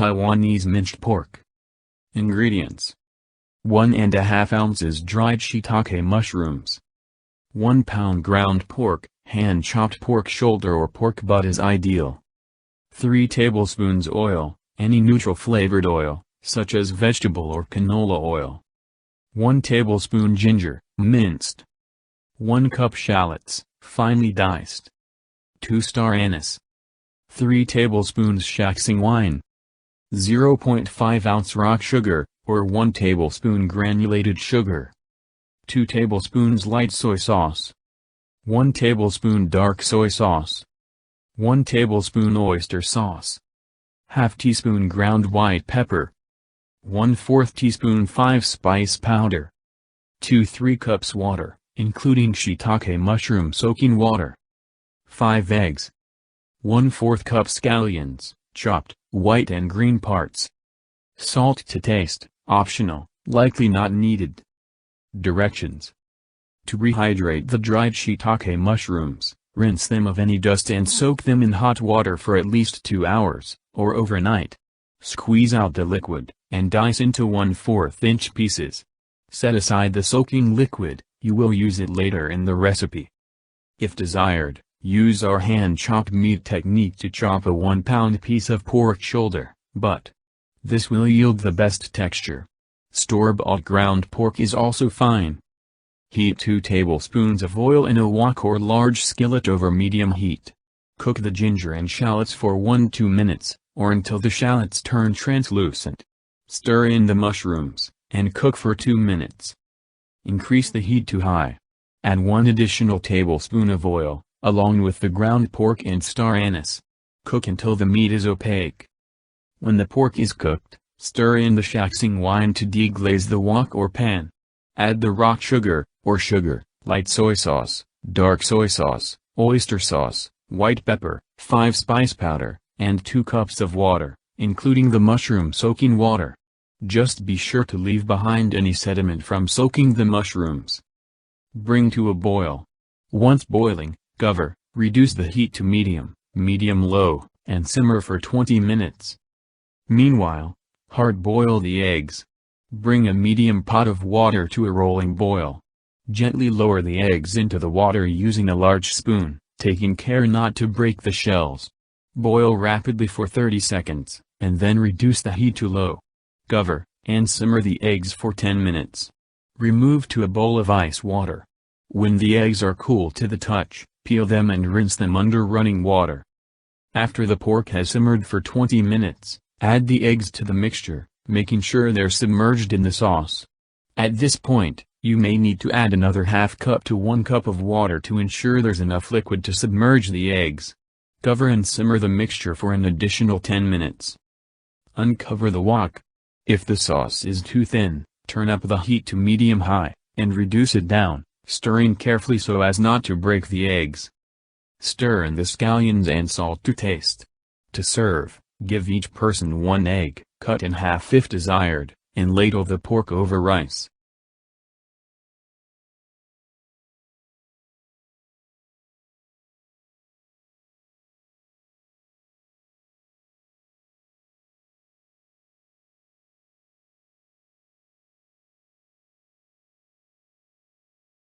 Taiwanese minced pork. Ingredients: 1½ ounces dried shiitake mushrooms. 1 pound ground pork, hand-chopped pork shoulder or pork butt is ideal. 3 tablespoons oil, any neutral flavored oil, such as vegetable or canola oil. 1 tablespoon ginger, minced. 1 cup shallots, finely diced. 2 star anise. 3 tablespoons Shaoxing wine. 0.5 ounce rock sugar, or 1 tablespoon granulated sugar. 2 tablespoons light soy sauce. 1 tablespoon dark soy sauce. 1 tablespoon oyster sauce. ½ teaspoon ground white pepper. 1/4 teaspoon 5-spice powder. 2-3 cups water, including shiitake mushroom soaking water. 5 eggs. 1/4 cup scallions, chopped, white and green parts. Salt to taste, optional, likely not needed. Directions: to rehydrate the dried shiitake mushrooms, rinse them of any dust and soak them in hot water for at least 2 hours, or overnight. Squeeze out the liquid, and dice into 1/4 inch pieces. Set aside the soaking liquid, you will use it later in the recipe. If desired, use our hand-chopped meat technique to chop a 1-pound piece of pork shoulder, butt. This will yield the best texture. Store-bought ground pork is also fine. Heat 2 tablespoons of oil in a wok or large skillet over medium heat. Cook the ginger and shallots for 1–2 minutes, or until the shallots turn translucent. Stir in the mushrooms, and cook for 2 minutes. Increase the heat to high. Add 1 additional tablespoon of oil, along with the ground pork and star anise. Cook until the meat is opaque. When the pork is cooked, stir in the Shaoxing wine to deglaze the wok or pan. Add the rock sugar, or sugar, light soy sauce, dark soy sauce, oyster sauce, white pepper, 5-spice powder, and 2 cups of water, including the mushroom soaking water. Just be sure to leave behind any sediment from soaking the mushrooms. Bring to a boil. Once boiling, cover, reduce the heat to medium-low, and simmer for 20 minutes. Meanwhile, hard-boil the eggs. Bring a medium pot of water to a rolling boil. Gently lower the eggs into the water using a large spoon, taking care not to break the shells. Boil rapidly for 30 seconds, and then reduce the heat to low. Cover, and simmer the eggs for 10 minutes. Remove to a bowl of ice water. When the eggs are cool to the touch, peel them and rinse them under running water. After the pork has simmered for 20 minutes, add the eggs to the mixture, making sure they're submerged in the sauce. At this point, you may need to add another ½ cup to 1 cup of water to ensure there's enough liquid to submerge the eggs. Cover and simmer the mixture for an additional 10 minutes. Uncover the wok. If the sauce is too thin, turn up the heat to medium-high, and reduce it down, stirring carefully so as not to break the eggs. Stir in the scallions and salt to taste. To serve, give each person 1 egg, cut in half if desired, and ladle the pork over rice.